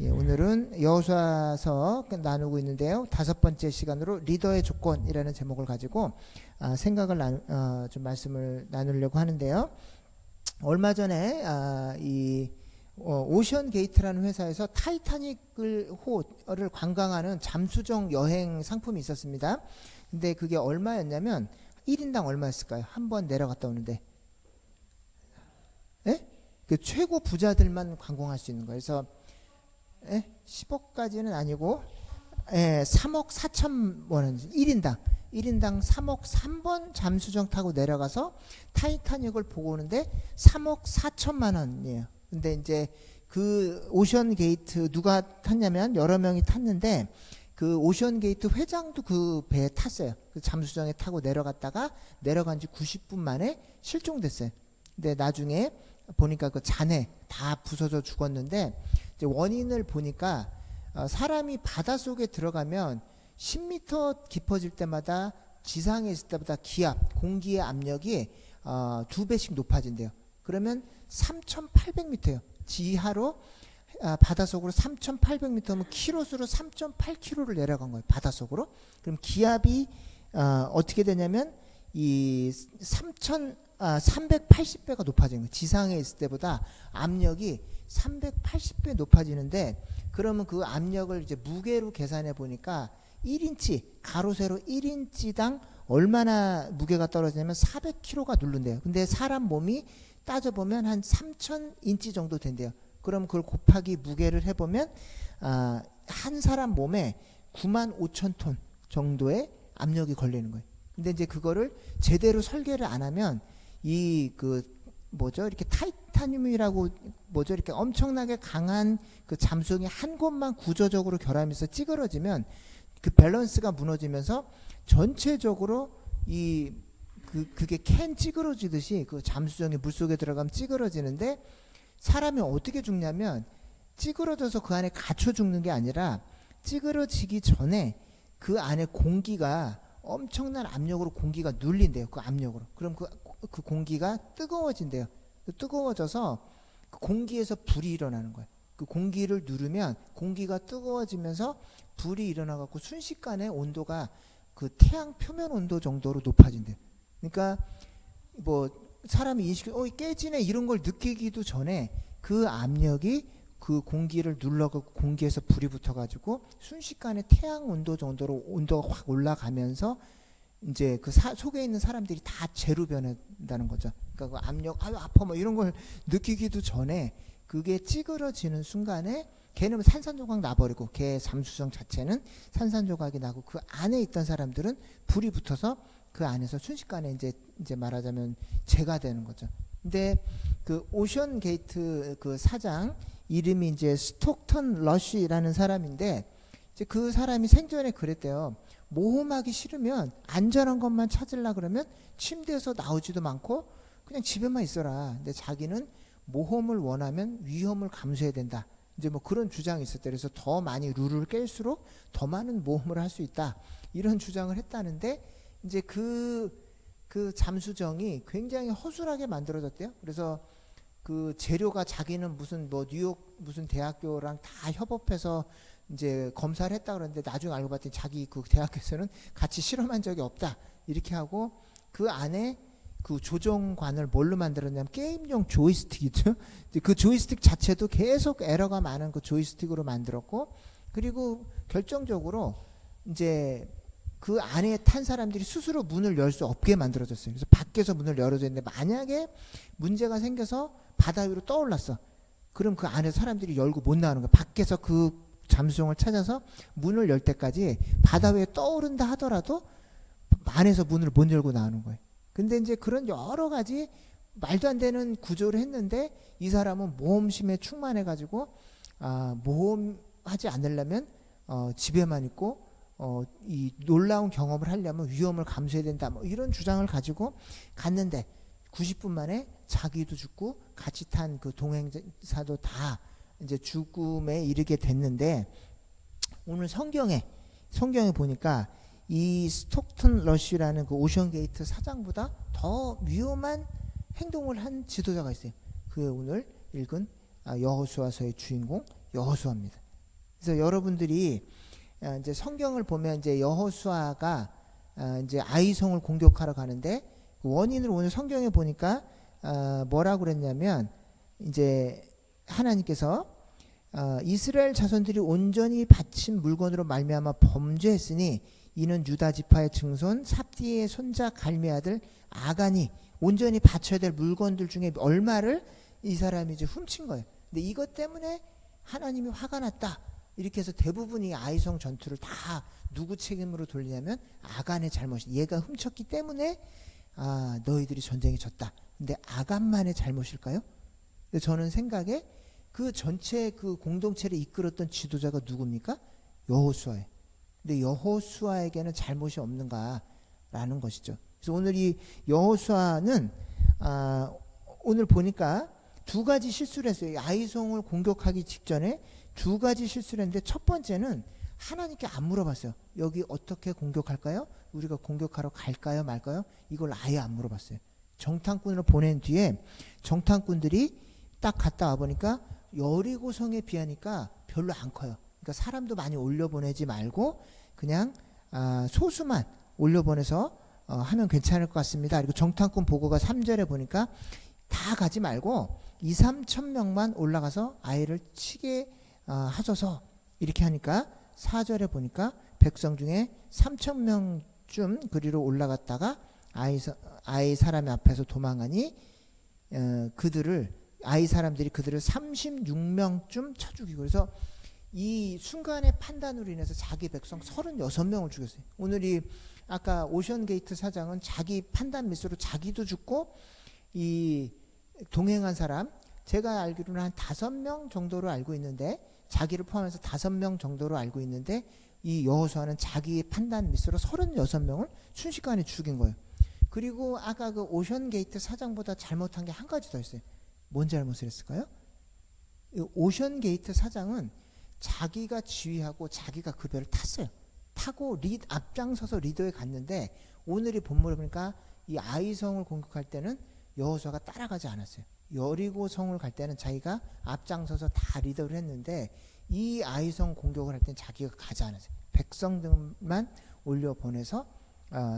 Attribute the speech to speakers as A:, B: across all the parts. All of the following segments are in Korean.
A: 예, 오늘은 여호수아서 나누고 있는데요. 5번째 시간으로 리더의 조건이라는 제목을 가지고 생각을 좀 말씀을 나누려고 하는데요. 얼마 전에 오션 게이트라는 회사에서 타이타닉을 호를 관광하는 잠수정 여행 상품이 있었습니다. 근데 그게 얼마였냐면 1인당 얼마였을까요? 한 번 내려갔다 오는데. 예? 그 최고 부자들만 관광할 수 있는 거예요. 그래서 10억까지는 아니고 3억 4천 원 1인당 3억 3번 잠수정 타고 내려가서 타이타닉을 보고 오는데 3억 4천만 원이에요. 근데 이제 그 오션 게이트 누가 탔냐면 여러 명이 탔는데 그 오션 게이트 회장도 그 배에 탔어요. 그 잠수정에 타고 내려갔다가 내려간 지 90분 만에 실종됐어요. 근데 나중에 보니까 그 잔해 다 부서져 죽었는데 이제 원인을 보니까 사람이 바닷속에 들어가면 10m 깊어질 때마다 지상에 있을 때보다 기압, 공기의 압력이 2배씩 높아진대요. 그러면 3,800m예요. 지하로 바닷속으로 3,800m면 킬로수로 3.8km를 내려간 거예요. 바닷속으로. 그럼 기압이 어떻게 되냐면 이 380배가 높아지는 거예요. 지상에 있을 때보다 압력이 380배 높아지는데 그러면 그 압력을 이제 무게로 계산해 보니까 1인치 가로 세로 1인치당 얼마나 무게가 떨어지냐면 400kg가 누른대요. 근데 사람 몸이 따져보면 한 3000인치 정도 된대요. 그럼 그걸 곱하기 무게를 해보면 한 사람 몸에 95,000톤 정도의 압력이 걸리는 거예요. 근데 이제 그거를 제대로 설계를 안 하면 이렇게 타이타늄이라고 이렇게 엄청나게 강한 그 잠수정이 한 곳만 구조적으로 결함해서 찌그러지면 그 밸런스가 무너지면서 전체적으로 그게 캔 찌그러지듯이 그 잠수정이 물속에 들어가면 찌그러지는데 사람이 어떻게 죽냐면 찌그러져서 그 안에 갇혀 죽는 게 아니라 찌그러지기 전에 그 안에 공기가 엄청난 압력으로 공기가 눌린대요. 그 압력으로. 그럼 그 공기가 뜨거워진대요. 뜨거워져서 그 공기에서 불이 일어나는 거예요. 그 공기를 누르면 공기가 뜨거워지면서 불이 일어나갖고 순식간에 온도가 그 태양 표면 온도 정도로 높아진대요. 그러니까 뭐 사람이 인식이 깨지네 이런 걸 느끼기도 전에 그 압력이 그 공기를 눌러갖고 공기에서 불이 붙어가지고 순식간에 태양 온도 정도로 온도가 확 올라가면서 이제 그 속에 있는 사람들이 다 재로 변한다는 거죠. 그러니까 그 압력, 아파 뭐 이런 걸 느끼기도 전에 그게 찌그러지는 순간에 걔는 산산조각 나버리고 걔 잠수정 자체는 산산조각이 나고 그 안에 있던 사람들은 불이 붙어서 그 안에서 순식간에 이제 말하자면 재가 되는 거죠. 근데 그 오션 게이트 그 사장 이름이 이제 스톡턴 러쉬라는 사람인데 이제 그 사람이 생전에 그랬대요. 모험하기 싫으면 안전한 것만 찾으려 그러면 침대에서 나오지도 않고 그냥 집에만 있어라. 근데 자기는 모험을 원하면 위험을 감수해야 된다. 이제 뭐 그런 주장이 있었대. 그래서 더 많이 룰을 깰수록 더 많은 모험을 할 수 있다. 이런 주장을 했다는데 이제 그 잠수정이 굉장히 허술하게 만들어졌대요. 그래서 그 재료가 자기는 무슨 뭐 뉴욕 무슨 대학교랑 다 협업해서 이제 검사를 했다 그러는데 나중에 알고 봤더니 자기 그 대학에서는 같이 실험한 적이 없다 이렇게 하고 그 안에 그 조종관을 뭘로 만들었냐면 게임용 조이스틱이죠. 그 조이스틱 자체도 계속 에러가 많은 그 조이스틱으로 만들었고 그리고 결정적으로 이제 그 안에 탄 사람들이 스스로 문을 열 수 없게 만들어졌어요. 그래서 밖에서 문을 열어줘 있는데 만약에 문제가 생겨서 바다 위로 떠올랐어. 그럼 그 안에 사람들이 열고 못 나오는 거야. 밖에서 그 잠수정을 찾아서 문을 열 때까지 바다 위에 떠오른다 하더라도 안에서 문을 못 열고 나오는 거예요. 근데 이제 그런 여러 가지 말도 안 되는 구조를 했는데 이 사람은 모험심에 충만해가지고 모험하지 않으려면 집에만 있고 이 놀라운 경험을 하려면 위험을 감수해야 된다. 뭐 이런 주장을 가지고 갔는데 90분 만에 자기도 죽고 같이 탄 그 동행사도 다 이제 죽음에 이르게 됐는데 오늘 성경에 보니까 이 스톡턴 러쉬라는 그 오션 게이트 사장보다 더 위험한 행동을 한 지도자가 있어요. 그게 오늘 읽은 여호수아서의 주인공 여호수아입니다. 그래서 여러분들이 이제 성경을 보면 이제 여호수아가 이제 아이성을 공격하러 가는데 그 원인을 오늘 성경에 보니까 뭐라고 그랬냐면 이제 하나님께서 이스라엘 자손들이 온전히 바친 물건으로 말미암아 범죄했으니 이는 유다 지파의 증손 삽디의 손자 갈미 아들 아간이 온전히 바쳐야 될 물건들 중에 얼마를 이 사람이 이제 훔친 거예요. 근데 이것 때문에 하나님이 화가 났다. 이렇게 해서 대부분이 아이성 전투를 다 누구 책임으로 돌리냐면 아간의 잘못이, 얘가 훔쳤기 때문에 너희들이 전쟁에 졌다. 근데 아간만의 잘못일까요? 근데 저는 생각에 그 전체 그 공동체를 이끌었던 지도자가 누굽니까? 여호수아예요. 근데 여호수아에게는 잘못이 없는가라는 것이죠. 그래서 오늘 이 여호수아는 오늘 보니까 두 가지 실수를 했어요. 아이성을 공격하기 직전에 두 가지 실수를 했는데 첫 번째는 하나님께 안 물어봤어요. 여기 어떻게 공격할까요? 우리가 공격하러 갈까요 말까요? 이걸 아예 안 물어봤어요. 정탐꾼을 보낸 뒤에 정탐꾼들이 딱 갔다 와보니까 여리고성에 비하니까 별로 안 커요. 그러니까 사람도 많이 올려보내지 말고 그냥 소수만 올려보내서 하면 괜찮을 것 같습니다. 그리고 정탐꾼 보고가 3절에 보니까 다 가지 말고 2, 3천 명만 올라가서 아이를 치게 하소서 이렇게 하니까 4절에 보니까 백성 중에 3천 명쯤 그리로 올라갔다가 아이 사람의 앞에서 도망하니 아이 사람들이 그들을 36명쯤 쳐 죽이고, 그래서 이 순간의 판단으로 인해서 자기 백성 36명을 죽였어요. 오늘 이 아까 오션게이트 사장은 자기 판단 미스로 자기도 죽고 이 동행한 사람 제가 알기로는 한 5명 정도로 알고 있는데, 자기를 포함해서 5명 정도로 알고 있는데 이 여호수아는 자기 판단 미스로 36명을 순식간에 죽인 거예요. 그리고 아까 그 오션게이트 사장보다 잘못한 게 한 가지 더 있어요. 뭔 잘못을 했을까요? 오션게이트 사장은 자기가 지휘하고 자기가 그 배를 탔어요. 타고 앞장서서 리더에 갔는데 오늘이 본문을 보니까 이 아이성을 공격할 때는 여호수아가 따라가지 않았어요. 여리고성을 갈 때는 자기가 앞장서서 다 리더를 했는데 이 아이성 공격을 할 때는 자기가 가지 않았어요. 백성들만 올려보내서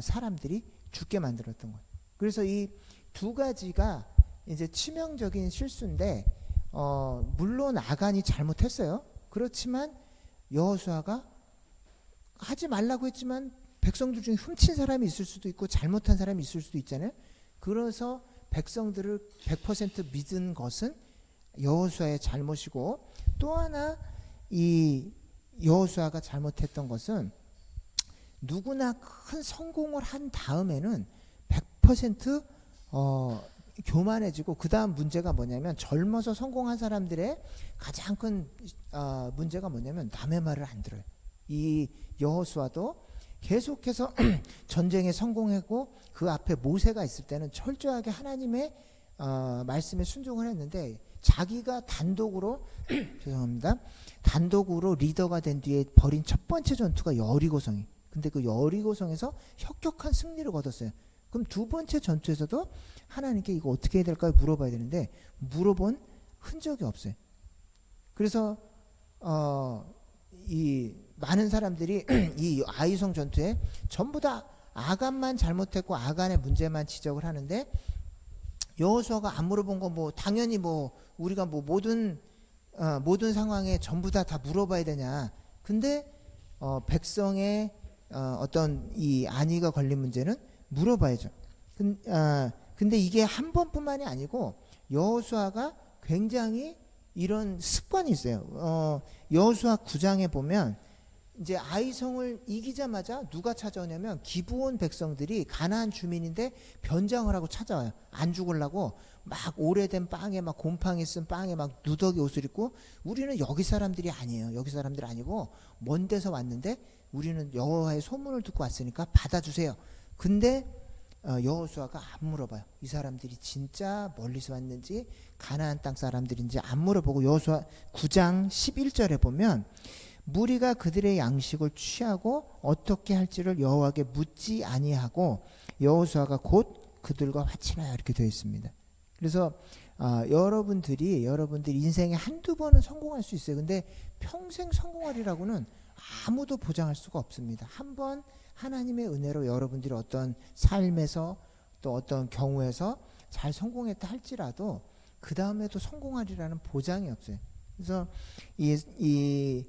A: 사람들이 죽게 만들었던 거예요. 그래서 이 두 가지가 이제 치명적인 실수인데 물론 아간이 잘못했어요. 그렇지만 여호수아가 하지 말라고 했지만 백성들 중에 훔친 사람이 있을 수도 있고 잘못한 사람이 있을 수도 있잖아요. 그래서 백성들을 100% 믿은 것은 여호수아의 잘못이고, 또 하나 이 여호수아가 잘못했던 것은 누구나 큰 성공을 한 다음에는 100% 교만해지고, 그 다음 문제가 뭐냐면 젊어서 성공한 사람들의 가장 큰 문제가 뭐냐면 남의 말을 안 들어요. 이 여호수아도 계속해서 전쟁에 성공하고 그 앞에 모세가 있을 때는 철저하게 하나님의 말씀에 순종을 했는데, 자기가 단독으로 죄송합니다. 단독으로 리더가 된 뒤에 벌인 첫 번째 전투가 여리고성이. 근데 그 여리고성에서 혁혁한 승리를 거뒀어요. 그럼 두 번째 전투에서도 하나님께 이거 어떻게 해야 될까요? 물어봐야 되는데 물어본 흔적이 없어요. 그래서 이 많은 사람들이 이 아이성 전투에 전부 다 아간만 잘못했고 아간의 문제만 지적을 하는데, 여호수아가 안 물어본 건 뭐 당연히 뭐 우리가 뭐 모든 상황에 전부 다 물어봐야 되냐. 근데 백성의 어떤 이 안위가 걸린 문제는 물어봐야죠. 근데 이게 한 번뿐만이 아니고 여호수아가 굉장히 이런 습관이 있어요. 여호수아 9장에 보면 이제 아이성을 이기자마자 누가 찾아오냐면 기브온 백성들이 가나안 주민인데 변장을 하고 찾아와요. 안 죽으려고 막 오래된 빵에 막 곰팡이 쓴 빵에 막 누더기 옷을 입고, 우리는 여기 사람들이 아니에요. 여기 사람들 아니고 먼 데서 왔는데 우리는 여호와의 소문을 듣고 왔으니까 받아주세요. 근데 여호수아가 안 물어봐요. 이 사람들이 진짜 멀리서 왔는지 가나안 땅 사람들인지 안 물어보고, 여호수아 9장 11절에 보면 무리가 그들의 양식을 취하고 어떻게 할지를 여호와께 묻지 아니하고 여호수아가 곧 그들과 화친하여 이렇게 되어 있습니다. 그래서 여러분들이 인생에 한두 번은 성공할 수 있어요. 근데 평생 성공하리라고는 아무도 보장할 수가 없습니다. 한 번 하나님의 은혜로 여러분들이 어떤 삶에서 또 어떤 경우에서 잘 성공했다 할지라도 그 다음에도 성공하리라는 보장이 없어요. 그래서 이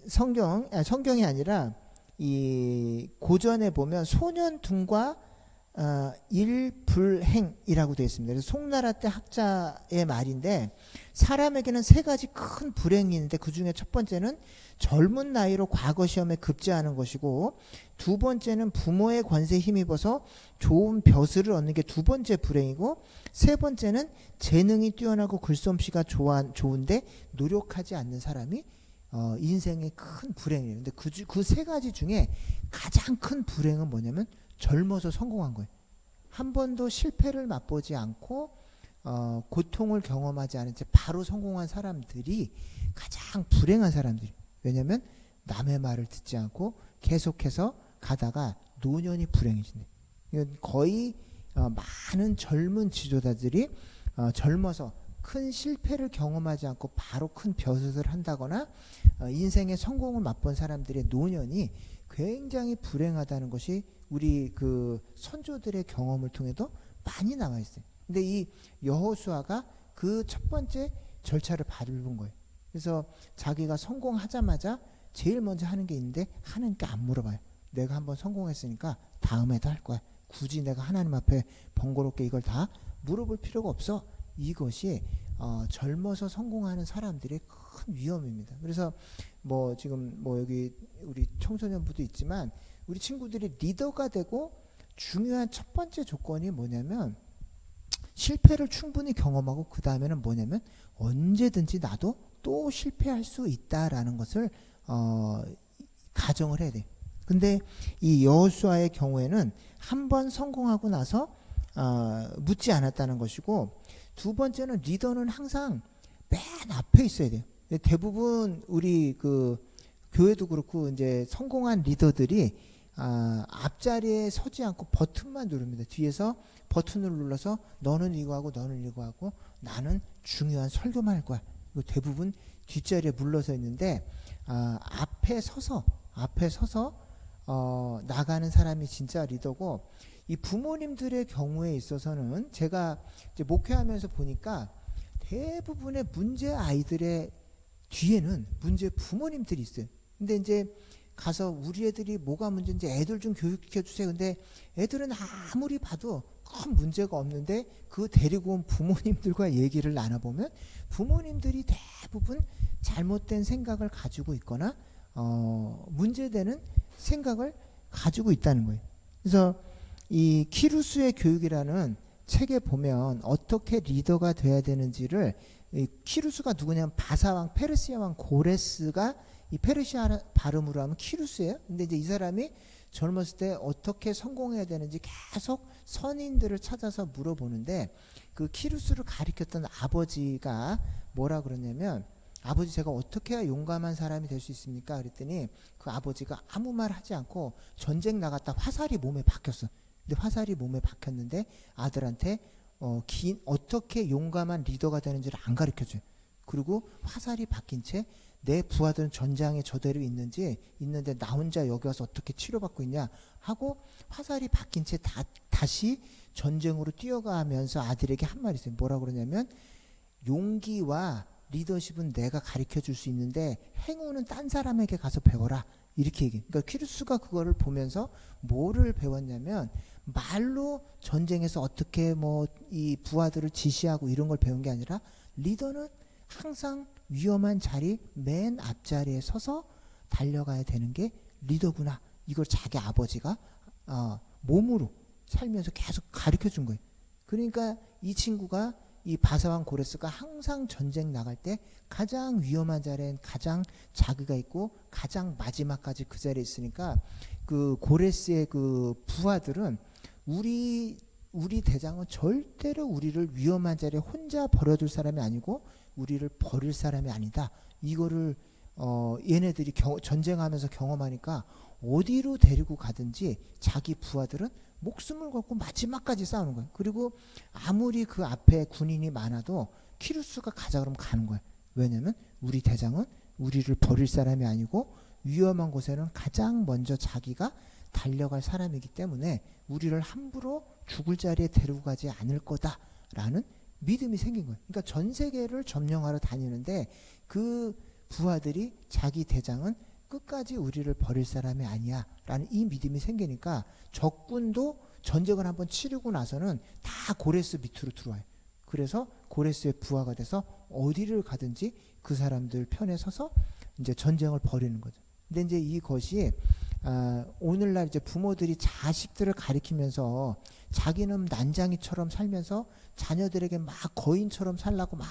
A: 성경이 아니라 이 고전에 보면 소년둥과 일불행이라고 되어 있습니다. 그래서 송나라 때 학자의 말인데, 사람에게는 세 가지 큰 불행이 있는데 그 중에 첫 번째는 젊은 나이로 과거 시험에 급제하는 것이고, 두 번째는 부모의 권세에 힘입어서 좋은 벼슬을 얻는 게 두 번째 불행이고, 세 번째는 재능이 뛰어나고 글솜씨가 좋은데 노력하지 않는 사람이 인생의 큰 불행이에요. 근데 그 세 가지 중에 가장 큰 불행은 뭐냐면 젊어서 성공한 거예요. 한 번도 실패를 맛보지 않고 고통을 경험하지 않은 채 바로 성공한 사람들이 가장 불행한 사람들이. 왜냐하면 남의 말을 듣지 않고 계속해서 가다가 노년이 불행해진대. 이건 거의 많은 젊은 지도자들이 젊어서 큰 실패를 경험하지 않고 바로 큰 벼슬을 한다거나 인생의 성공을 맛본 사람들의 노년이 굉장히 불행하다는 것이 우리 그 선조들의 경험을 통해도 많이 나와 있어요. 근데 이 여호수아가 그 첫 번째 절차를 밟은 거예요. 그래서 자기가 성공하자마자 제일 먼저 하는 게 있는데 하나님께 안 물어봐요. 내가 한번 성공했으니까 다음에도 할 거야. 굳이 내가 하나님 앞에 번거롭게 이걸 다 물어볼 필요가 없어. 이것이 젊어서 성공하는 사람들의 큰 위험입니다. 그래서 뭐 지금 뭐 여기 우리 청소년부도 있지만 우리 친구들이 리더가 되고 중요한 첫 번째 조건이 뭐냐면 실패를 충분히 경험하고 그 다음에는 뭐냐면 언제든지 나도 또 실패할 수 있다라는 것을 가정을 해야 돼. 근데 이 여호수아의 경우에는 한 번 성공하고 나서 묻지 않았다는 것이고, 두 번째는 리더는 항상 맨 앞에 있어야 돼요. 대부분 우리 그 교회도 그렇고 이제 성공한 리더들이 앞자리에 서지 않고 버튼만 누릅니다. 뒤에서 버튼을 눌러서 너는 이거 하고 너는 이거 하고 나는 중요한 설교만 할 거야. 이거 대부분 뒷자리에 물러서 있는데 앞에 서서 나가는 사람이 진짜 리더고, 이 부모님들의 경우에 있어서는 제가 이제 목회하면서 보니까 대부분의 문제 아이들의 뒤에는 문제 부모님들이 있어요. 근데 이제 가서 우리 애들이 뭐가 문제인지 애들 좀 교육시켜 주세요. 근데 애들은 아무리 봐도 큰 문제가 없는데 그 데리고 온 부모님들과 얘기를 나눠보면 부모님들이 대부분 잘못된 생각을 가지고 있거나 문제되는 생각을 가지고 있다는 거예요. 그래서 이 키루스의 교육이라는 책에 보면 어떻게 리더가 돼야 되는지를, 이 키루스가 누구냐면 바사왕 페르시아 왕 고레스가, 이 페르시아 발음으로 하면 키루스예요. 근데 이제 이 사람이 젊었을 때 어떻게 성공해야 되는지 계속 선인들을 찾아서 물어보는데, 그 키루스를 가리켰던 아버지가 뭐라 그러냐면, 아버지 제가 어떻게 해야 용감한 사람이 될 수 있습니까? 그랬더니 그 아버지가 아무 말 하지 않고 전쟁 나갔다 화살이 몸에 박혔어. 근데 화살이 몸에 박혔는데 아들한테 어떻게 용감한 리더가 되는지를 안 가르쳐줘요. 그리고 화살이 박힌 채 내 부하들은 전장에 저대로 있는데 나 혼자 여기 와서 어떻게 치료받고 있냐 하고 화살이 박힌 채 다시 전쟁으로 뛰어가면서 아들에게 한 말이 있어요. 뭐라 그러냐면, 용기와 리더십은 내가 가르쳐 줄 수 있는데 행운은 딴 사람에게 가서 배워라, 이렇게 얘기해요. 그러니까 키루스가 그거를 보면서 뭐를 배웠냐면, 말로 전쟁에서 어떻게 뭐 이 부하들을 지시하고 이런 걸 배운 게 아니라, 리더는 항상 위험한 자리 맨 앞자리에 서서 달려가야 되는 게 리더구나. 이걸 자기 아버지가 몸으로 살면서 계속 가르쳐 준 거예요. 그러니까 이 친구가, 이 바사왕 고레스가 항상 전쟁 나갈 때 가장 위험한 자리엔 가장 자기가 있고 가장 마지막까지 그 자리에 있으니까, 그 고레스의 그 부하들은 우리 대장은 절대로 우리를 위험한 자리에 혼자 버려둘 사람이 아니고 우리를 버릴 사람이 아니다. 이거를 얘네들이 전쟁하면서 경험하니까 어디로 데리고 가든지 자기 부하들은 목숨을 걸고 마지막까지 싸우는 거예요. 그리고 아무리 그 앞에 군인이 많아도 키루스가 가자 그러면 가는 거예요. 왜냐면 우리 대장은 우리를 버릴 사람이 아니고 위험한 곳에는 가장 먼저 자기가 달려갈 사람이기 때문에 우리를 함부로 죽을 자리에 데리고 가지 않을 거다라는 믿음이 생긴 거예요. 그러니까 전 세계를 점령하러 다니는데 그 부하들이 자기 대장은 끝까지 우리를 버릴 사람이 아니야 라는 이 믿음이 생기니까 적군도 전쟁을 한번 치르고 나서는 다 고레스 밑으로 들어와요. 그래서 고레스의 부하가 돼서 어디를 가든지 그 사람들 편에 서서 이제 전쟁을 벌이는 거죠. 근데 이제 이것이 오늘날 이제 부모들이 자식들을 가리키면서 자기는 난장이처럼 살면서 자녀들에게 막 거인처럼 살라고 막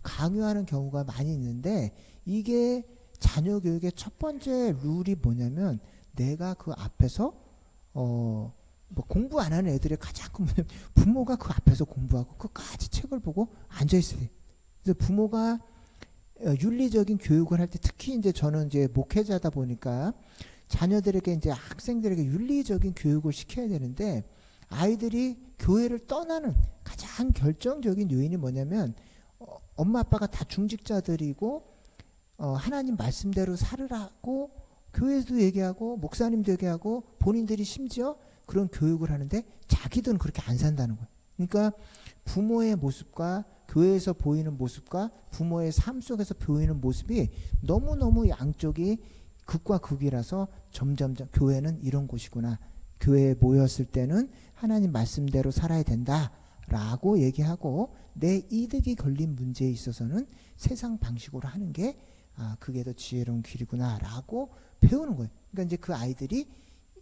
A: 강요하는 경우가 많이 있는데, 이게 자녀 교육의 첫 번째 룰이 뭐냐면 내가 그 앞에서 뭐 공부 안 하는 애들의 가장 큰 문제는 부모가 그 앞에서 공부하고 끝까지 책을 보고 앉아 있어야 돼. 그래서 부모가 윤리적인 교육을 할 때, 특히 이제 저는 이제 목회자다 보니까 자녀들에게 이제 학생들에게 윤리적인 교육을 시켜야 되는데, 아이들이 교회를 떠나는 가장 결정적인 요인이 뭐냐면 엄마 아빠가 다 중직자들이고 하나님 말씀대로 살으라고 교회도 얘기하고 목사님도 얘기하고 본인들이 심지어 그런 교육을 하는데 자기들은 그렇게 안 산다는 거예요. 그러니까 부모의 모습과 교회에서 보이는 모습과 부모의 삶 속에서 보이는 모습이 너무너무 양쪽이 극과 극이라서 점점 교회는 이런 곳이구나, 교회에 모였을 때는 하나님 말씀대로 살아야 된다라고 얘기하고, 내 이득이 걸린 문제에 있어서는 세상 방식으로 하는 게 그게 더 지혜로운 길이구나라고 배우는 거예요. 그러니까 이제 그 아이들이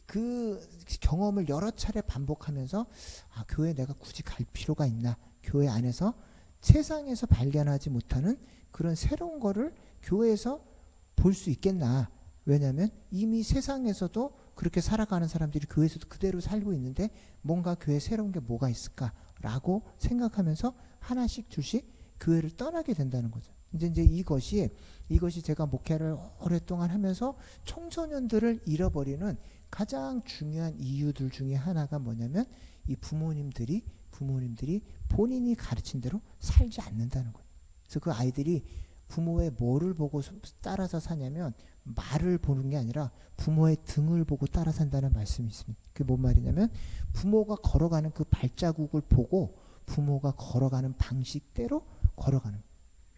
A: 그 경험을 여러 차례 반복하면서 교회 내가 굳이 갈 필요가 있나, 교회 안에서 세상에서 발견하지 못하는 그런 새로운 거를 교회에서 볼 수 있겠나. 왜냐하면 이미 세상에서도 그렇게 살아가는 사람들이 교회에서도 그대로 살고 있는데 뭔가 교회에 새로운 게 뭐가 있을까라고 생각하면서 하나씩 둘씩 교회를 떠나게 된다는 거죠. 이제 이것이 제가 목회를 오랫동안 하면서 청소년들을 잃어버리는 가장 중요한 이유들 중에 하나가 뭐냐면 이 부모님들이 본인이 가르친 대로 살지 않는다는 거예요. 그래서 그 아이들이 부모의 뭐를 보고 따라서 사냐면 말을 보는 게 아니라 부모의 등을 보고 따라 산다는 말씀이 있습니다. 그게 뭔 말이냐면 부모가 걸어가는 그 발자국을 보고 부모가 걸어가는 방식대로 걸어가는 거예요.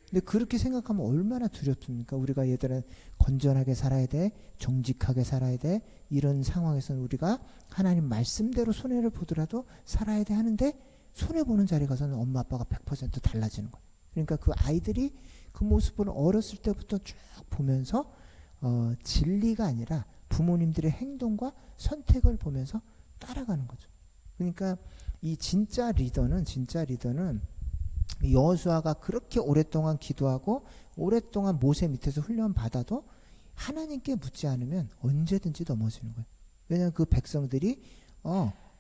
A: 근데 그렇게 생각하면 얼마나 두렵습니까? 우리가 얘들은 건전하게 살아야 돼, 정직하게 살아야 돼, 이런 상황에서는 우리가 하나님 말씀대로 손해를 보더라도 살아야 돼 하는데 손해보는 자리에 가서는 엄마 아빠가 100% 달라지는 거예요. 그러니까 그 아이들이 그 모습을 어렸을 때부터 쭉 보면서 진리가 아니라 부모님들의 행동과 선택을 보면서 따라가는 거죠. 그러니까 이 진짜 리더는 여호수아가 그렇게 오랫동안 기도하고 오랫동안 모세 밑에서 훈련 받아도 하나님께 묻지 않으면 언제든지 넘어지는 거예요. 왜냐하면 그 백성들이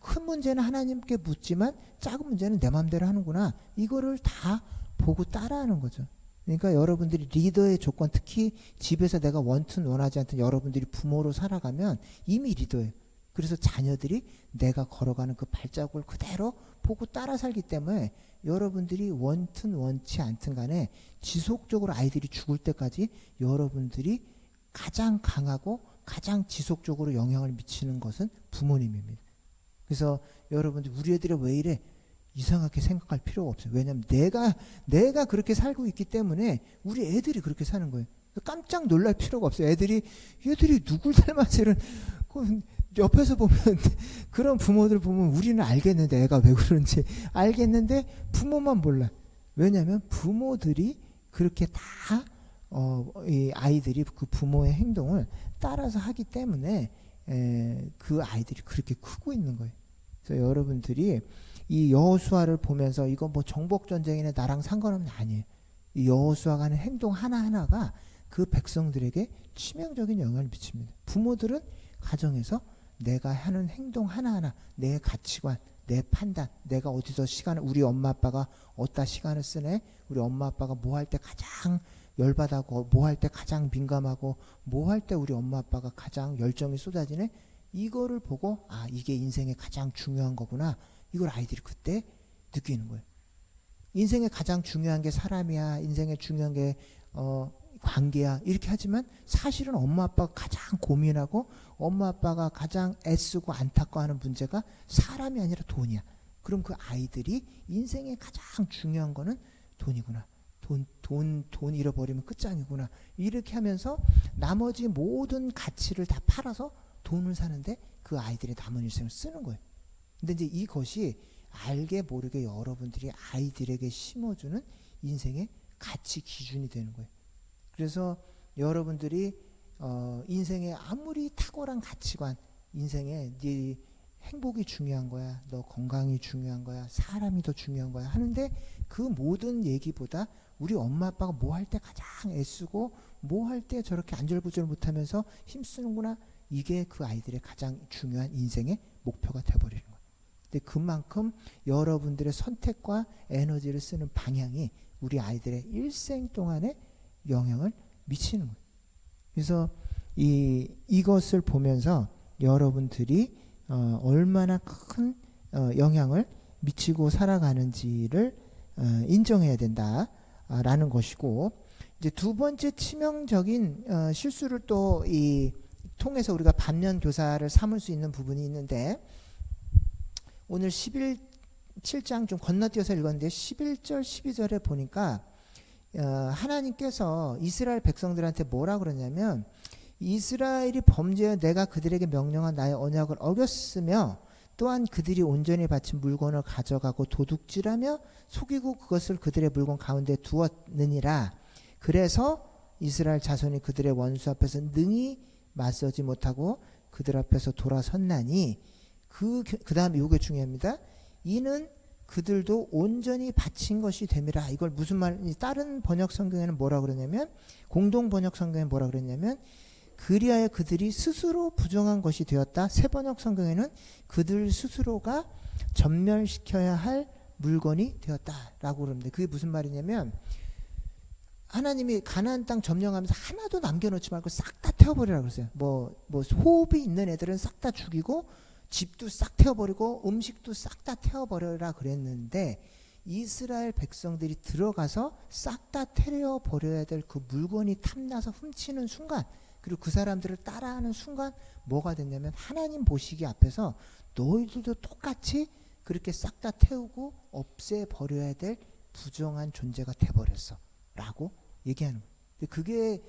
A: 큰 문제는 하나님께 묻지만 작은 문제는 내 마음대로 하는구나, 이거를 다 보고 따라하는 거죠. 그러니까 여러분들이 리더의 조건, 특히 집에서 내가 원튼 원하지 않든 여러분들이 부모로 살아가면 이미 리더예요. 그래서 자녀들이 내가 걸어가는 그 발자국을 그대로 보고 따라 살기 때문에 여러분들이 원튼 원치 않든 간에 지속적으로 아이들이 죽을 때까지 여러분들이 가장 강하고 가장 지속적으로 영향을 미치는 것은 부모님입니다. 그래서 여러분들 우리 애들이 왜 이래 이상하게 생각할 필요가 없어요. 왜냐하면 내가 그렇게 살고 있기 때문에 우리 애들이 그렇게 사는 거예요. 깜짝 놀랄 필요가 없어요. 얘들이 누굴 닮아서 이런, 옆에서 보면 그런 부모들 보면 우리는 알겠는데, 애가 왜 그런지 알겠는데 부모만 몰라. 왜냐하면 부모들이 그렇게 다 이 아이들이 그 부모의 행동을 따라서 하기 때문에 그 아이들이 그렇게 크고 있는 거예요. 그래서 여러분들이 이 여호수아를 보면서 이거 뭐 정복 전쟁이나 나랑 상관없는, 아니에요. 이 여호수아가 하는 행동 하나하나가 그 백성들에게 치명적인 영향을 미칩니다. 부모들은 가정에서 내가 하는 행동 하나하나, 내 가치관, 내 판단, 내가 어디서 시간을, 우리 엄마 아빠가 어디다 시간을 쓰네, 우리 엄마 아빠가 뭐 할 때 가장 열받아하고 뭐 할 때 가장 민감하고 뭐 할 때 우리 엄마 아빠가 가장 열정이 쏟아지네. 이거를 보고 아 이게 인생의 가장 중요한 거구나. 이걸 아이들이 그때 느끼는 거예요. 인생의 가장 중요한 게 사람이야. 인생의 중요한 게 관계야. 이렇게 하지만 사실은 엄마 아빠가 가장 고민하고 엄마 아빠가 가장 애쓰고 안타까워하는 문제가 사람이 아니라 돈이야. 그럼 그 아이들이 인생의 가장 중요한 거는 돈이구나. 돈 잃어버리면 끝장이구나. 이렇게 하면서 나머지 모든 가치를 다 팔아서 돈을 사는데 그 아이들의 남은 일생을 쓰는 거예요. 근데 이제 이것이 알게 모르게 여러분들이 아이들에게 심어주는 인생의 가치 기준이 되는 거예요. 그래서 여러분들이 인생에 아무리 탁월한 가치관, 인생에 네 행복이 중요한 거야, 너 건강이 중요한 거야, 사람이 더 중요한 거야 하는데 그 모든 얘기보다 우리 엄마 아빠가 뭐 할 때 가장 애쓰고 뭐 할 때 저렇게 안절부절 못하면서 힘쓰는구나, 이게 그 아이들의 가장 중요한 인생의 목표가 돼버리는 거예요. 근데 그만큼 여러분들의 선택과 에너지를 쓰는 방향이 우리 아이들의 일생 동안에 영향을 미치는 거예요. 그래서 이것을 보면서 여러분들이 얼마나 큰 영향을 미치고 살아가는지를 인정해야 된다라는 것이고, 이제 두 번째 치명적인 실수를 또 통해서 우리가 반면 교사를 삼을 수 있는 부분이 있는데, 오늘 7장 좀 건너뛰어서 읽었는데 11절 12절에 보니까 하나님께서 이스라엘 백성들한테 뭐라 그러냐면, 이스라엘이 범죄하여 내가 그들에게 명령한 나의 언약을 어겼으며 또한 그들이 온전히 바친 물건을 가져가고 도둑질하며 속이고 그것을 그들의 물건 가운데 두었느니라. 그래서 이스라엘 자손이 그들의 원수 앞에서 능히 맞서지 못하고 그들 앞에서 돌아섰나니, 그 다음 이게 중요합니다. 이는 그들도 온전히 바친 것이 됨이라. 이걸 무슨 말, 다른 번역 성경에는 뭐라 그러냐면, 공동 번역 성경에 뭐라 그랬냐면, 그리하여 그들이 스스로 부정한 것이 되었다. 새 번역 성경에는 그들 스스로가 전멸시켜야 할 물건이 되었다라고 그럽니다. 그게 무슨 말이냐면, 하나님이 가나안 땅 점령하면서 하나도 남겨놓지 말고 싹 다 태워버리라고 그랬어요. 뭐 호흡이 있는 애들은 싹 다 죽이고 집도 싹 태워버리고 음식도 싹 다 태워버려라 그랬는데, 이스라엘 백성들이 들어가서 싹 다 태워버려야 될 그 물건이 탐나서 훔치는 순간, 그리고 그 사람들을 따라하는 순간 뭐가 됐냐면, 하나님 보시기 앞에서 너희들도 똑같이 그렇게 싹 다 태우고 없애버려야 될 부정한 존재가 돼버렸어 라고 얘기하는 거예요. 그게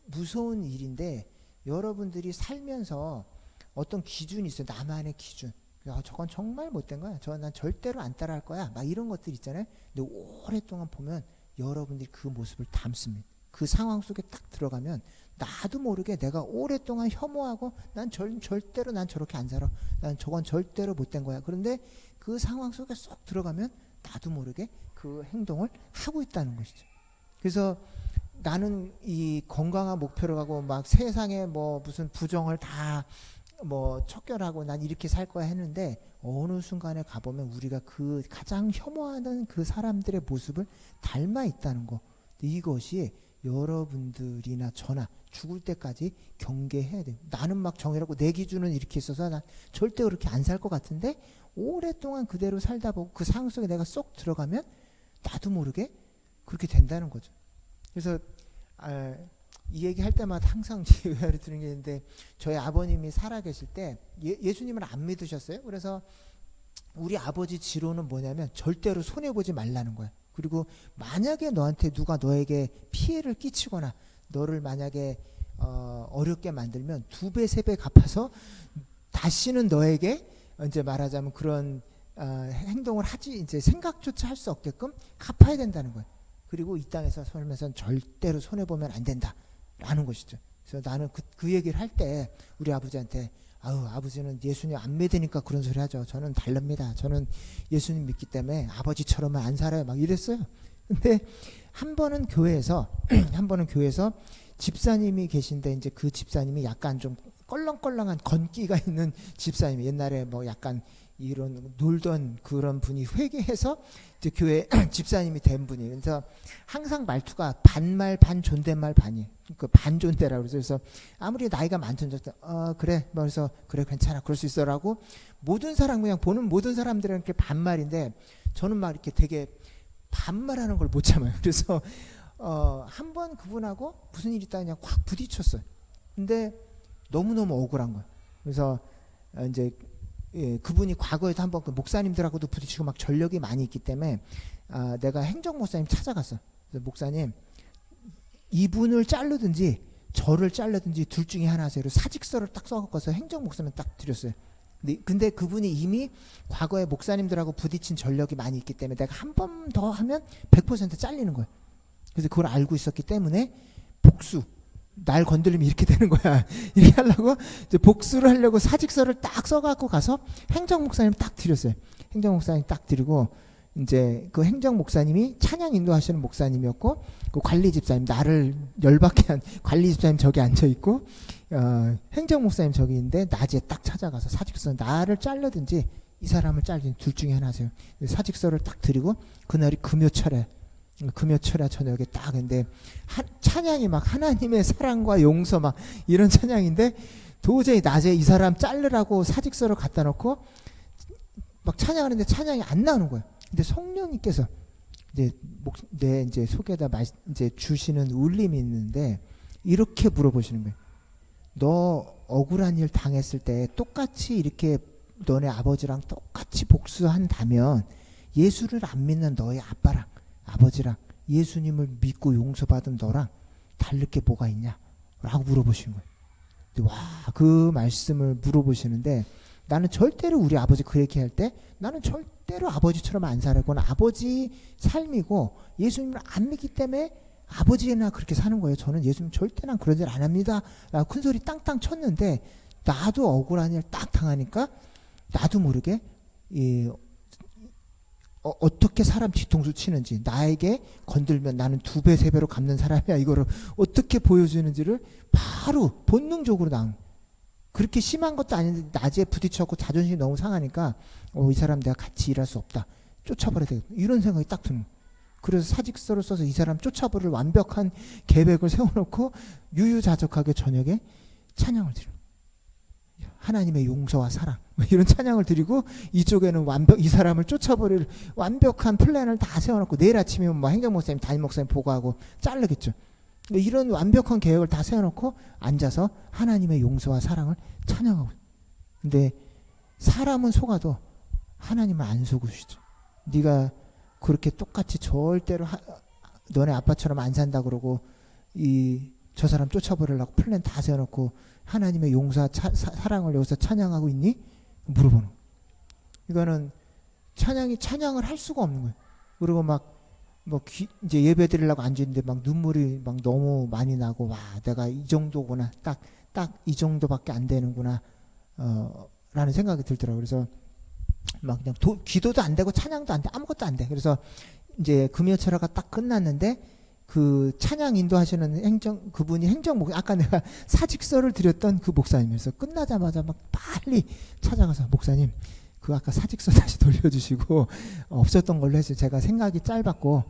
A: 무서운 일인데, 여러분들이 살면서 어떤 기준이 있어요. 나만의 기준. 저건 정말 못된 거야. 난 절대로 안 따라할 거야. 막 이런 것들 있잖아요. 근데 오랫동안 보면 여러분들이 그 모습을 담습니다. 그 상황 속에 딱 들어가면 나도 모르게 내가 오랫동안 혐오하고 난 절대로 난 저렇게 안 살아. 난 저건 절대로 못된 거야. 그런데 그 상황 속에 쏙 들어가면 나도 모르게 그 행동을 하고 있다는 것이죠. 그래서 나는 이 건강한 목표를 가고 막 세상에 뭐 무슨 부정을 다 뭐 척결하고 난 이렇게 살 거야 했는데, 어느 순간에 가보면 우리가 그 가장 혐오하는 그 사람들의 모습을 닮아 있다는 거. 이것이 여러분들이나 저나 죽을 때까지 경계해야 돼요. 나는 막 정해라고 내 기준은 이렇게 있어서 난 절대 그렇게 안 살 것 같은데, 오랫동안 그대로 살다 보고 그 상황 속에 내가 쏙 들어가면 나도 모르게 그렇게 된다는 거죠. 그래서 이 얘기 할 때마다 항상 제 외화를 드는 게 있는데, 저희 아버님이 살아계실 때 예수님을 안 믿으셨어요. 그래서 우리 아버지 지론은 뭐냐면 절대로 손해보지 말라는 거예요. 그리고 만약에 너한테 누가 너에게 피해를 끼치거나 너를 만약에 어렵게 만들면 2배 3배 갚아서 다시는 너에게 이제 말하자면 그런 행동을 하지, 이제 생각조차 할 수 없게끔 갚아야 된다는 거예요. 그리고 이 땅에서 살면서 절대로 손해보면 안 된다라는 것이죠. 그래서 나는 그 얘기를 할 때 우리 아버지한테, 아버지는 예수님 안 믿으니까 그런 소리 하죠. 저는 다릅니다. 저는 예수님 믿기 때문에 아버지처럼은 안 살아요. 막 이랬어요. 근데 한 번은 교회에서 집사님이 계신데, 이제 그 집사님이 약간 좀 껄렁껄렁한 건기가 있는 집사님이 옛날에 뭐 약간 이런 놀던 그런 분이 회개해서 이제 교회 집사님이 된 분이에요. 그래서 항상 말투가 반말 반 존댓말 반이에요. 그 반존대라고 그래서 아무리 나이가 많든 그래 그래서 그래 괜찮아 그럴 수 있어라고 모든 사람 그냥 보는 모든 사람들은 이렇게 반말인데 저는 막 이렇게 되게 반말하는 걸 못 참아요. 그래서 한 번 그분하고 무슨 일이 있다 그냥 확 부딪혔어요. 근데 너무너무 억울한 거예요. 그래서 이제 그분이 과거에도 한번 그 목사님들하고도 부딪히고 막 전력이 많이 있기 때문에 내가 행정 목사님 찾아갔어. 그래서 목사님 이분을 자르든지 저를 자르든지 둘 중에 하나 하세요. 사직서를 딱 써갖고서 행정 목사님 딱 드렸어요. 근데 그분이 이미 과거에 목사님들하고 부딪힌 전력이 많이 있기 때문에 내가 한 번 더 하면 100% 잘리는 거예요. 그래서 그걸 알고 있었기 때문에 복수 날 건드리면 이렇게 되는 거야. 이렇게 하려고 이제 복수를 하려고 사직서를 딱 써갖고 가서 행정 목사님 딱 드렸어요. 행정 목사님 딱 드리고 이제 그 행정 목사님이 찬양 인도하시는 목사님이었고 그 관리 집사님 나를 열받게 한 관리 집사님 저기 앉아 있고 행정 목사님 저기 있는데 낮에 딱 찾아가서 사직서 나를 잘르든지 이 사람을 잘르든지 둘 중에 하나 하세요. 사직서를 딱 드리고 그날이 금요철에 저녁에 딱 근데 찬양이 막 하나님의 사랑과 용서 막 이런 찬양인데 도저히 낮에 이 사람 자르라고 사직서를 갖다 놓고 막 찬양하는데 찬양이 안 나오는 거예요. 근데 성령님께서 내 이제 속에다 이제 주시는 울림이 있는데 이렇게 물어보시는 거예요. 너 억울한 일 당했을 때 똑같이 이렇게 너네 아버지랑 똑같이 복수한다면 예수를 안 믿는 너의 아빠랑 아버지랑 예수님을 믿고 용서받은 너랑 다를 게 뭐가 있냐? 라고 물어보신 거예요. 와, 그 말씀을 물어보시는데 나는 절대로 우리 아버지 그 얘기할 때 나는 절대로 아버지처럼 안 살았거나 아버지 삶이고 예수님을 안 믿기 때문에 아버지나 그렇게 사는 거예요. 저는 예수님 절대 난 그런 일 안 합니다. 라고 큰 소리 땅땅 쳤는데 나도 억울한 일 딱 당하니까 나도 모르게 어떻게 사람 뒤통수 치는지 나에게 건들면 나는 2배 3배로 갚는 사람이야 이거를 어떻게 보여주는지를 바로 본능적으로 나온 그렇게 심한 것도 아닌데 낮에 부딪혔고 자존심이 너무 상하니까 이 사람 내가 같이 일할 수 없다 쫓아버려야 되겠다 이런 생각이 딱 드는 거예요. 그래서 사직서를 써서 이 사람 쫓아버릴 완벽한 계획을 세워놓고 유유자적하게 저녁에 찬양을 드려요. 하나님의 용서와 사랑 이런 찬양을 드리고 이쪽에는 이 사람을 쫓아버릴 완벽한 플랜을 다 세워놓고 내일 아침이면 뭐 행정목사님 담임 목사님 보고하고 자르겠죠. 이런 완벽한 계획을 다 세워놓고 앉아서 하나님의 용서와 사랑을 찬양하고 근데 사람은 속아도 하나님은 안 속으시죠. 네가 그렇게 똑같이 절대로 너네 아빠처럼 안 산다 그러고 저 사람 쫓아버리려고 플랜 다 세워놓고 하나님의 용서와 사랑을 여기서 찬양하고 있니? 물어보는 거예요. 이거는 찬양을 할 수가 없는 거예요. 그리고 이제 예배 드리려고 앉았는데 막 눈물이 막 너무 많이 나고 와 내가 이 정도구나 딱 이 정도밖에 안 되는구나 라는 생각이 들더라고요. 그래서 막 그냥 기도도 안 되고 찬양도 안 돼 아무것도 안 돼. 그래서 이제 금요철화가 딱 끝났는데 그 찬양 인도하시는 그분이 행정목 아까 내가 사직서를 드렸던 그 목사님이어서 끝나자마자 막 빨리 찾아가서 목사님 그 아까 사직서 다시 돌려주시고 없었던 걸로 해서 제가 생각이 짧았고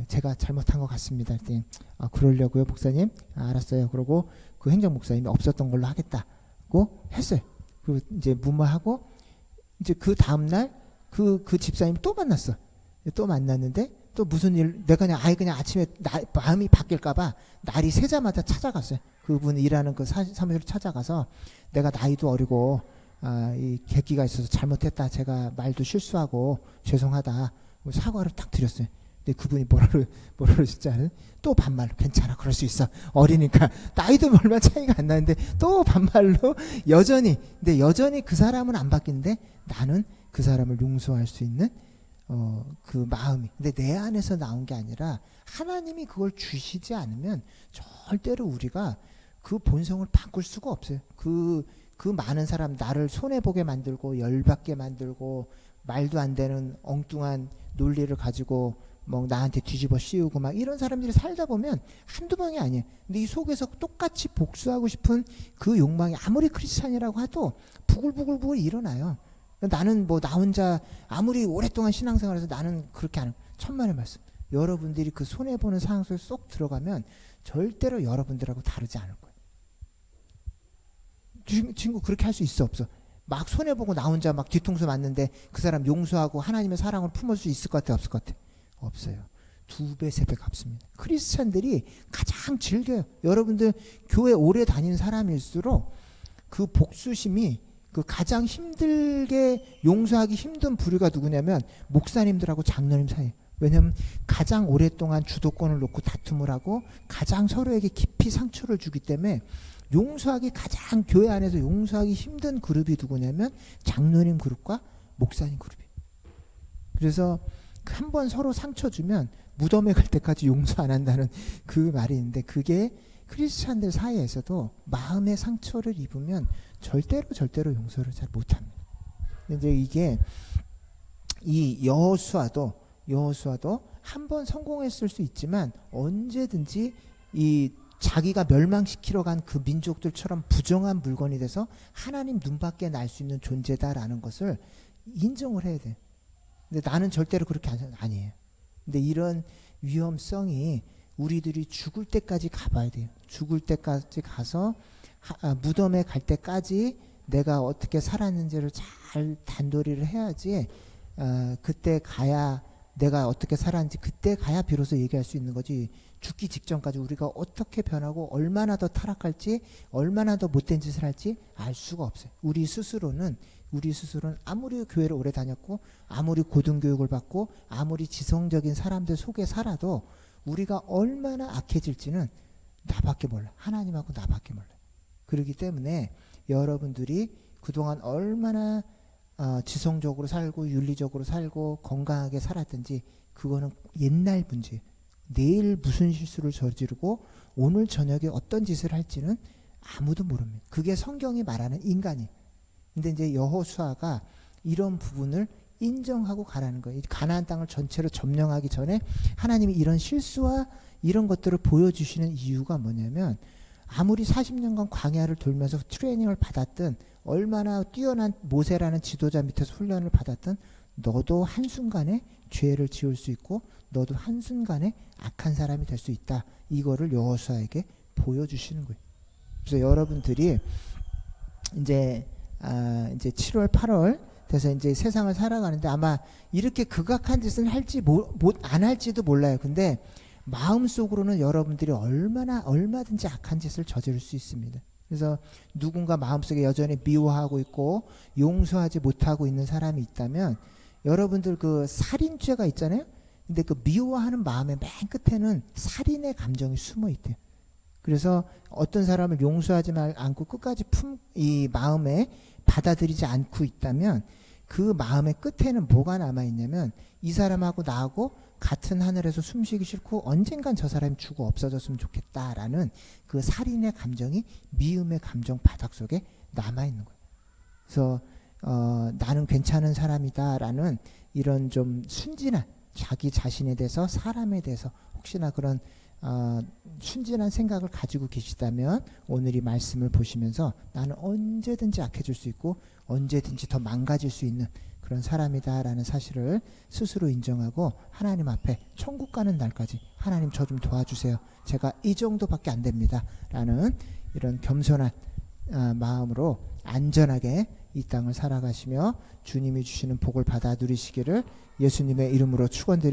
A: 제가 잘못한 것 같습니다. 그랬더니 그러려고요 목사님 알았어요. 그러고 그 행정 목사님이 없었던 걸로 하겠다고 했어요. 그리고 이제 무마하고 이제 그 다음날 그 집사님 또 만났어. 또 만났는데 또 무슨 일 내가 그냥 아침에 마음이 바뀔까봐 날이 새자마자 찾아갔어요. 그분이 일하는 그 사무실을 찾아가서 내가 나이도 어리고 이 객기가 있어서 잘못했다. 제가 말도 실수하고 죄송하다. 사과를 딱 드렸어요. 근데 그분이 뭐라 그러실지 아는? 또 반말로 괜찮아 그럴 수 있어 어리니까 나이도 얼마 차이가 안 나는데 또 반말로 여전히 그 사람은 안 바뀌는데 나는 그 사람을 용서할 수 있는 그 마음이 근데 내 안에서 나온 게 아니라 하나님이 그걸 주시지 않으면 절대로 우리가 그 본성을 바꿀 수가 없어요. 그 많은 사람 나를 손해보게 만들고 열받게 만들고 말도 안 되는 엉뚱한 논리를 가지고 뭐 나한테 뒤집어 씌우고 막 이런 사람들이 살다 보면 한두 명이 아니에요. 근데 이 속에서 똑같이 복수하고 싶은 그 욕망이 아무리 크리스찬이라고 해도 부글부글 일어나요. 나는 뭐 나 혼자 아무리 오랫동안 신앙생활해서 나는 그렇게 안 해요. 천만의 말씀. 여러분들이 그 손해보는 상황 속에 쏙 들어가면 절대로 여러분들하고 다르지 않을 거예요. 친구 그렇게 할 수 있어 없어? 막 손해보고 나 혼자 막 뒤통수 맞는데 그 사람 용서하고 하나님의 사랑을 품을 수 있을 것 같아 없을 것 같아? 없어요. 2배 3배 갚습니다. 크리스찬들이 가장 즐겨요. 여러분들 교회 오래 다닌 사람일수록 그 복수심이 그 가장 힘들게 용서하기 힘든 부류가 누구냐면 목사님들하고 장로님 사이. 왜냐하면 가장 오랫동안 주도권을 놓고 다툼을 하고 가장 서로에게 깊이 상처를 주기 때문에 용서하기 가장 교회 안에서 용서하기 힘든 그룹이 누구냐면 장로님 그룹과 목사님 그룹이. 그래서 한 번 서로 상처 주면 무덤에 갈 때까지 용서 안 한다는 그 말이 있는데 그게 크리스찬들 사이에서도 마음의 상처를 입으면 절대로 용서를 잘 못합니다. 이제 이게 이 여호수아도 한 번 성공했을 수 있지만 언제든지 이 자기가 멸망시키러 간 그 민족들처럼 부정한 물건이 돼서 하나님 눈밖에 날 수 있는 존재다라는 것을 인정을 해야 돼. 근데 나는 절대로 그렇게 아니에요. 근데 이런 위험성이 우리들이 죽을 때까지 가봐야 돼요. 죽을 때까지 가서 무덤에 갈 때까지 내가 어떻게 살았는지를 잘 단도리를 해야지 그때 가야 내가 어떻게 살았는지 그때 가야 비로소 얘기할 수 있는 거지. 죽기 직전까지 우리가 어떻게 변하고 얼마나 더 타락할지 얼마나 더 못된 짓을 할지 알 수가 없어요. 우리 스스로는 아무리 교회를 오래 다녔고 아무리 고등교육을 받고 아무리 지성적인 사람들 속에 살아도 우리가 얼마나 악해질지는 나밖에 몰라. 하나님하고 나밖에 몰라. 그렇기 때문에 여러분들이 그동안 얼마나 지성적으로 살고 윤리적으로 살고 건강하게 살았든지 그거는 옛날 문제예요. 내일 무슨 실수를 저지르고 오늘 저녁에 어떤 짓을 할지는 아무도 모릅니다. 그게 성경이 말하는 인간이에요. 근데 이제 여호수아가 이런 부분을 인정하고 가라는 거예요. 가나안 땅을 전체로 점령하기 전에 하나님이 이런 실수와 이런 것들을 보여주시는 이유가 뭐냐면 아무리 40년간 광야를 돌면서 트레이닝을 받았든 얼마나 뛰어난 모세라는 지도자 밑에서 훈련을 받았든 너도 한순간에 죄를 지을 수 있고 너도 한순간에 악한 사람이 될 수 있다. 이거를 여호수아에게 보여주시는 거예요. 그래서 여러분들이 이제 7월 8월 돼서 이제 세상을 살아가는데 아마 이렇게 극악한 짓을 할지 안 할지도 몰라요. 근데 마음속으로는 여러분들이 얼마든지 악한 짓을 저지를 수 있습니다. 그래서 누군가 마음속에 여전히 미워하고 있고 용서하지 못하고 있는 사람이 있다면 여러분들 그 살인죄가 있잖아요. 근데 그 미워하는 마음의 맨 끝에는 살인의 감정이 숨어 있대요. 그래서 어떤 사람을 용서하지 않고 끝까지 이 마음에 받아들이지 않고 있다면 그 마음의 끝에는 뭐가 남아있냐면 이 사람하고 나하고 같은 하늘에서 숨쉬기 싫고 언젠간 저 사람이 죽어 없어졌으면 좋겠다라는 그 살인의 감정이 미움의 감정 바닥 속에 남아있는 거예요. 그래서 나는 괜찮은 사람이다라는 이런 좀 순진한 자기 자신에 대해서 사람에 대해서 혹시나 그런 순진한 생각을 가지고 계시다면 오늘 이 말씀을 보시면서 나는 언제든지 악해질 수 있고 언제든지 더 망가질 수 있는 그런 사람이다라는 사실을 스스로 인정하고 하나님 앞에 천국 가는 날까지 하나님 저 좀 도와주세요. 제가 이 정도밖에 안 됩니다. 라는 이런 겸손한 마음으로 안전하게 이 땅을 살아가시며 주님이 주시는 복을 받아 누리시기를 예수님의 이름으로 축원드립니다.